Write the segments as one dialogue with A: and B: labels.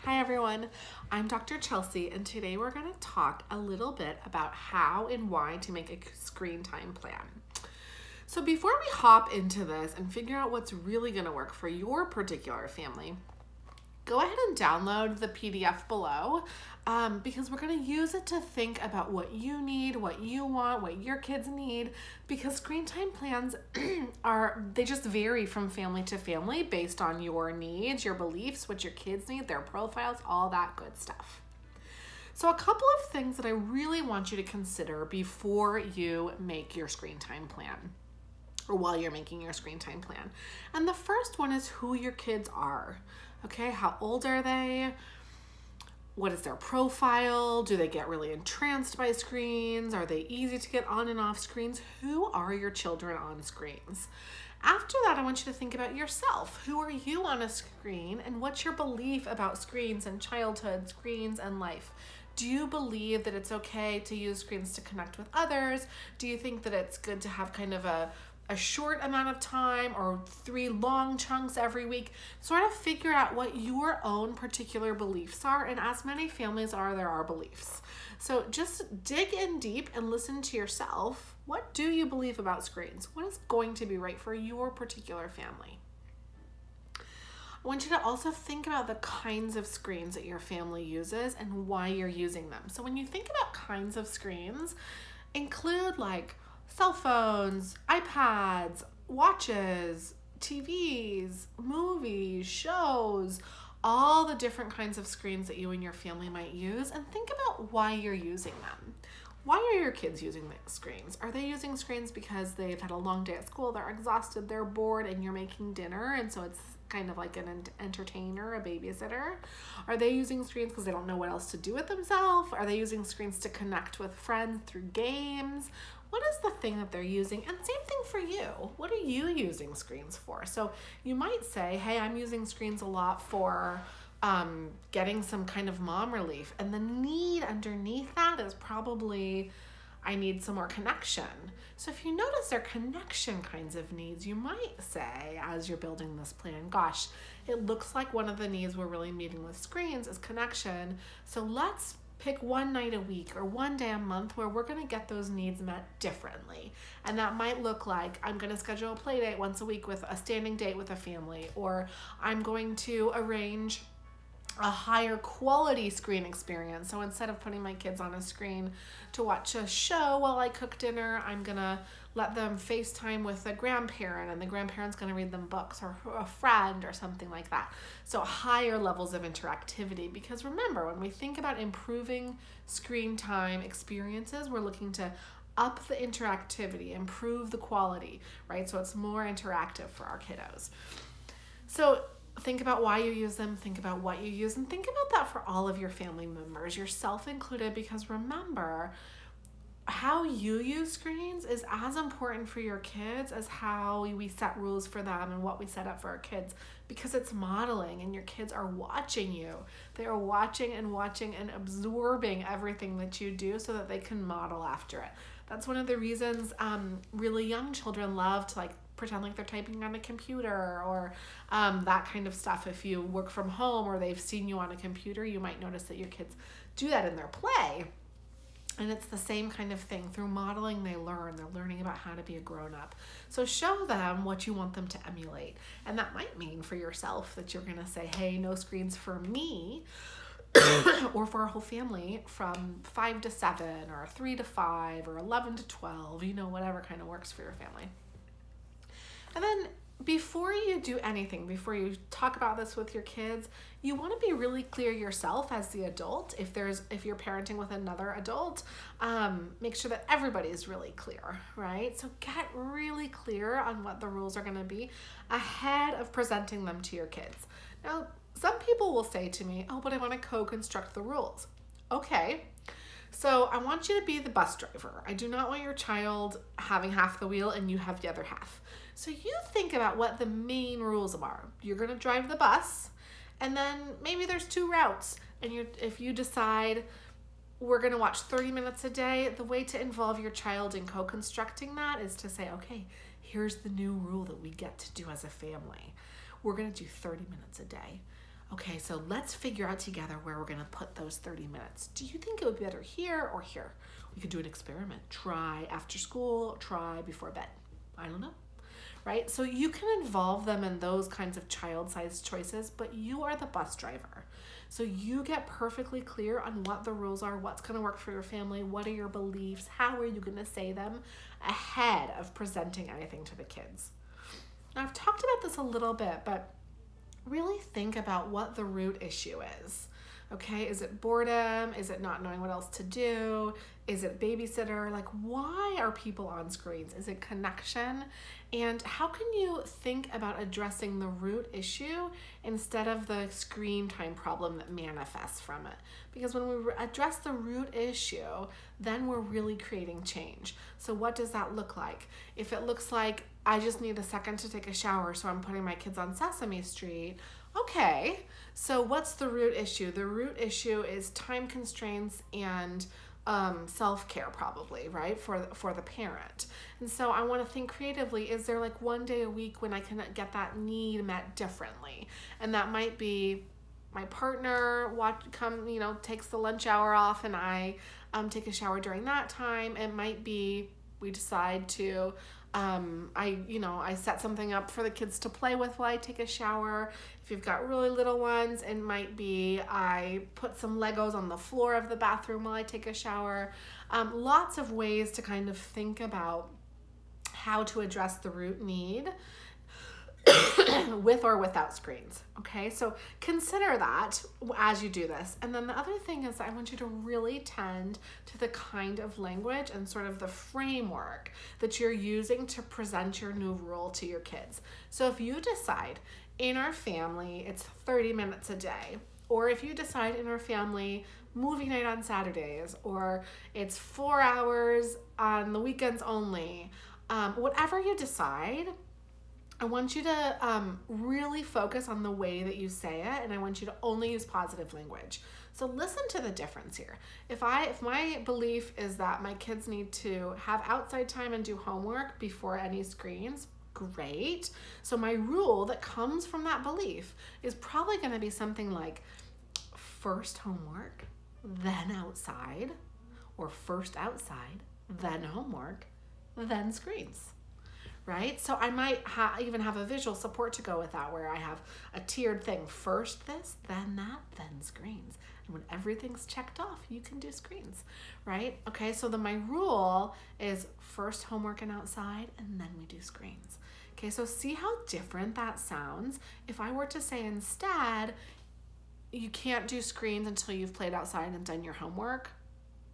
A: Hi everyone, I'm Dr. Chelsea, and today we're going to talk a little bit about how and why to make a screen time plan. So before we hop into this and figure out what's really going to work for your particular family, go ahead and download the PDF below because we're going to use it to think about what you need, what you want, what your kids need, because screen time plans they just vary from family to family based on your needs, your beliefs, what your kids need, their profiles, all that good stuff. So a couple of things that I really want you to consider before you make your screen time plan, or while you're making your screen time plan. And the first one is who your kids are. Okay, how old are they? What is their profile? Do they get really entranced by screens? Are they easy to get on and off screens? Who are your children on screens? After that, I want you to think about yourself. Who are you on a screen, and what's your belief about screens and childhood, screens and life? Do you believe that it's okay to use screens to connect with others? Do you think that it's good to have kind of a short amount of time or 3 long chunks every week? Sort of figure out what your own particular beliefs are, and as many families are, there are beliefs. So just dig in deep and listen to yourself. What do you believe about screens? What is going to be right for your particular family? I want you to also think about the kinds of screens that your family uses and why you're using them. So when you think about kinds of screens, include like cell phones, iPads, watches, TVs, movies, shows, all the different kinds of screens that you and your family might use, and think about why you're using them. Why are your kids using the screens? Are they using screens because they've had a long day at school, they're exhausted, they're bored, and you're making dinner, and so it's kind of like an entertainer, a babysitter? Are they using screens because they don't know what else to do with themselves? Are they using screens to connect with friends through games? What is the thing that they're using? And same thing for you. What are you using screens for? So you might say, hey, I'm using screens a lot for getting some kind of mom relief. And the need underneath that is probably, I need some more connection. So if you notice their connection kinds of needs, you might say, as you're building this plan, gosh, it looks like one of the needs we're really meeting with screens is connection. So let's pick one night a week or one day a month where we're going to get those needs met differently. And that might look like I'm going to schedule a play date once a week with a standing date with a family, or I'm going to arrange a higher quality screen experience. So instead of putting my kids on a screen to watch a show while I cook dinner, I'm gonna let them FaceTime with a grandparent, and the grandparent's gonna read them books, or a friend or something like that. So higher levels of interactivity, because remember, when we think about improving screen time experiences, we're looking to up the interactivity, improve the quality, right? So it's more interactive for our kiddos. So think about why you use them, think about what you use, and think about that for all of your family members, yourself included, because remember, how you use screens is as important for your kids as how we set rules for them and what we set up for our kids, because it's modeling, and your kids are watching you. They are watching and absorbing everything that you do so that they can model after it. That's one of the reasons really young children love to pretend like they're typing on a computer, or that kind of stuff. If you work from home or they've seen you on a computer, you might notice that your kids do that in their play. And it's the same kind of thing. Through modeling, they learn. They're learning about how to be a grown-up. So show them what you want them to emulate. And that might mean for yourself that you're going to say, hey, no screens for me or for our whole family from 5 to 7 or 3 to 5 or 11 to 12, whatever kind of works for your family. And then before you do anything, before you talk about this with your kids, you want to be really clear yourself as the adult. If you're parenting with another adult, make sure that everybody's really clear, right? So get really clear on what the rules are going to be ahead of presenting them to your kids. Now, some people will say to me, oh, but I want to co-construct the rules. Okay. So I want you to be the bus driver. I do not want your child having half the wheel and you have the other half. So you think about what the main rules are. You're going to drive the bus, and then maybe there's 2 routes. And if you decide we're going to watch 30 minutes a day, the way to involve your child in co-constructing that is to say, okay, here's the new rule that we get to do as a family. We're going to do 30 minutes a day. Okay, so let's figure out together where we're gonna put those 30 minutes. Do you think it would be better here or here? We could do an experiment. Try after school, try before bed. I don't know, right? So you can involve them in those kinds of child-sized choices, but you are the bus driver. So you get perfectly clear on what the rules are, what's gonna work for your family, what are your beliefs, how are you gonna say them ahead of presenting anything to the kids. Now, I've talked about this a little bit, but really think about what the root issue is. Okay, is it boredom? Is it not knowing what else to do? Is it babysitter? Like, why are people on screens? Is it connection? And how can you think about addressing the root issue instead of the screen time problem that manifests from it? Because when we address the root issue, then we're really creating change. So what does that look like? If it looks like, I just need a second to take a shower, so I'm putting my kids on Sesame Street. Okay, so what's the root issue? The root issue is time constraints and self-care probably, right, for the parent. And so I want to think creatively, is there like one day a week when I can get that need met differently? And that might be my partner takes the lunch hour off and I take a shower during that time. It might be we decide to I set something up for the kids to play with while I take a shower. If you've got really little ones, it might be I put some Legos on the floor of the bathroom while I take a shower. Lots of ways to kind of think about how to address the root need with or without screens. Okay, so consider that as you do this. And then the other thing is I want you to really tend to the kind of language and sort of the framework that you're using to present your new rule to your kids. So if you decide in our family it's 30 minutes a day, or if you decide in our family movie night on Saturdays, or it's 4 hours on the weekends only, whatever you decide, I want you to really focus on the way that you say it, and I want you to only use positive language. So listen to the difference here. If my belief is that my kids need to have outside time and do homework before any screens, great. So my rule that comes from that belief is probably going to be something like first homework, then outside, or first outside, then homework, then screens. Right? So I might even have a visual support to go with that, where I have a tiered thing. First this, then that, then screens. And when everything's checked off, you can do screens, right? Okay, so then my rule is first homework and outside, and then we do screens. Okay, so see how different that sounds? If I were to say instead, you can't do screens until you've played outside and done your homework,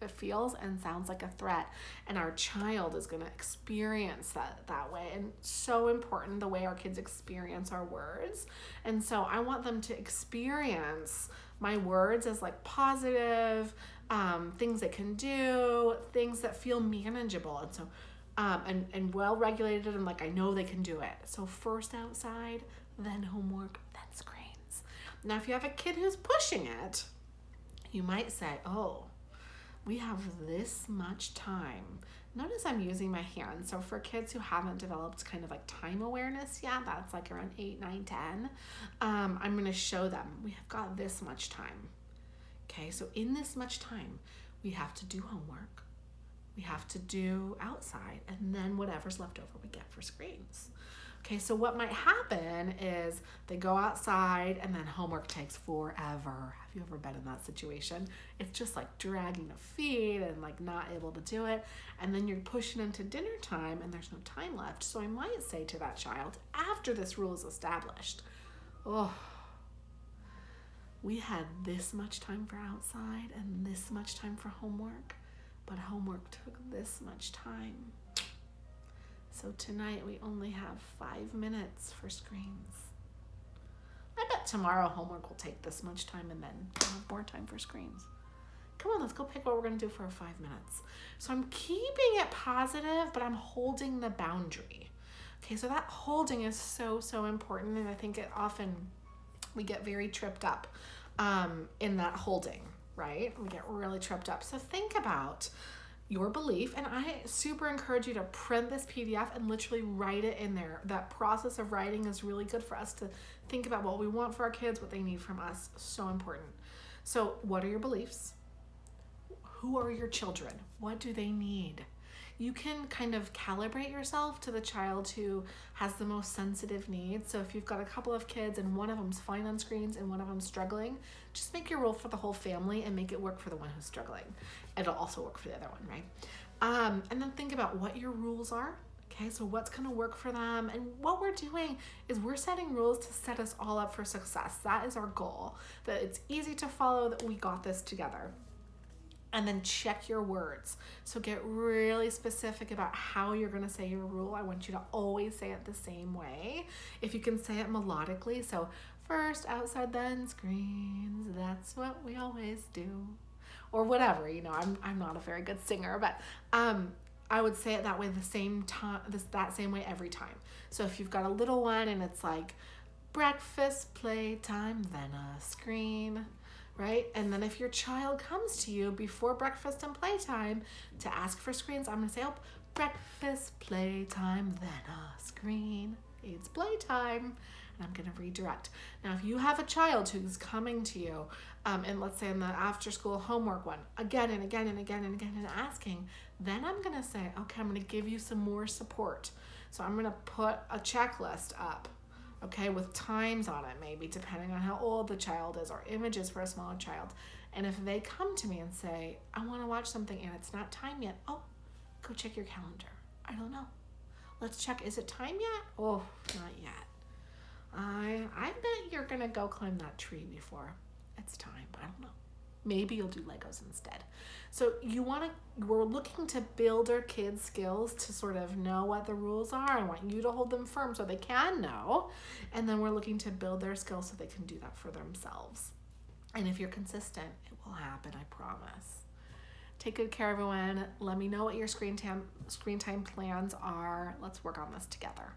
A: it feels and sounds like a threat, and our child is going to experience that way. And so important the way our kids experience our words. And so I want them to experience my words as like positive things they can do, things that feel manageable, and so and well regulated, and like I know they can do it. So first outside, then homework, then screens. Now if you have a kid who's pushing it, you might say, oh, we have this much time. Notice I'm using my hands. So for kids who haven't developed kind of like time awareness yet, that's like around 8, 9, 10, I'm going to show them we have got this much time. Okay, so in this much time, we have to do homework, we have to do outside, and then whatever's left over we get for screens. Okay, so what might happen is they go outside and then homework takes forever. Have you ever been in that situation? It's just like dragging the feet and like not able to do it. And then you're pushing into dinner time and there's no time left. So I might say to that child, after this rule is established, oh, we had this much time for outside and this much time for homework, but homework took this much time. So tonight we only have 5 minutes for screens. I bet tomorrow homework will take this much time and then we'll have more time for screens. Come on, let's go pick what we're gonna do for our 5 minutes. So I'm keeping it positive, but I'm holding the boundary. Okay, so that holding is so, so important, and I think it often, we get very tripped up in that holding, right? We get really tripped up. So think about, your belief, and I super encourage you to print this PDF and literally write it in there. That process of writing is really good for us to think about what we want for our kids, what they need from us. So important. So what are your beliefs? Who are your children? What do they need? You can kind of calibrate yourself to the child who has the most sensitive needs. So if you've got a couple of kids and one of them's fine on screens and one of them's struggling, just make your rule for the whole family and make it work for the one who's struggling. It'll also work for the other one, right? And then think about what your rules are. Okay, so what's going to work for them? And what we're doing is we're setting rules to set us all up for success. That is our goal, that it's easy to follow, that we got this together. And then check your words. So get really specific about how you're going to say your rule. I want you to always say it the same way. If you can say it melodically, so first outside, then screens. That's what we always do, or whatever. You know, I'm not a very good singer, but I would say it that way, the same time, that same way every time. So if you've got a little one and it's like breakfast, playtime, then a screen. Right? And then if your child comes to you before breakfast and playtime to ask for screens, I'm going to say, oh, breakfast, playtime, then a screen. It's playtime. And I'm going to redirect. Now, if you have a child who's coming to you, and let's say in the after school homework one, again and again and again and again and asking, then I'm going to say, okay, I'm going to give you some more support. So I'm going to put a checklist up. Okay, with times on it, maybe depending on how old the child is, or images for a smaller child. And if they come to me and say, I want to watch something and it's not time yet, oh, go check your calendar. I don't know. Let's check, is it time yet? Oh, not yet. I bet you're going to go climb that tree before it's time. I don't know. Maybe you'll do Legos instead. So we're looking to build our kids' skills to sort of know what the rules are. I want you to hold them firm so they can know. And then we're looking to build their skills so they can do that for themselves. And if you're consistent, it will happen, I promise. Take good care, everyone. Let me know what your screen time plans are. Let's work on this together.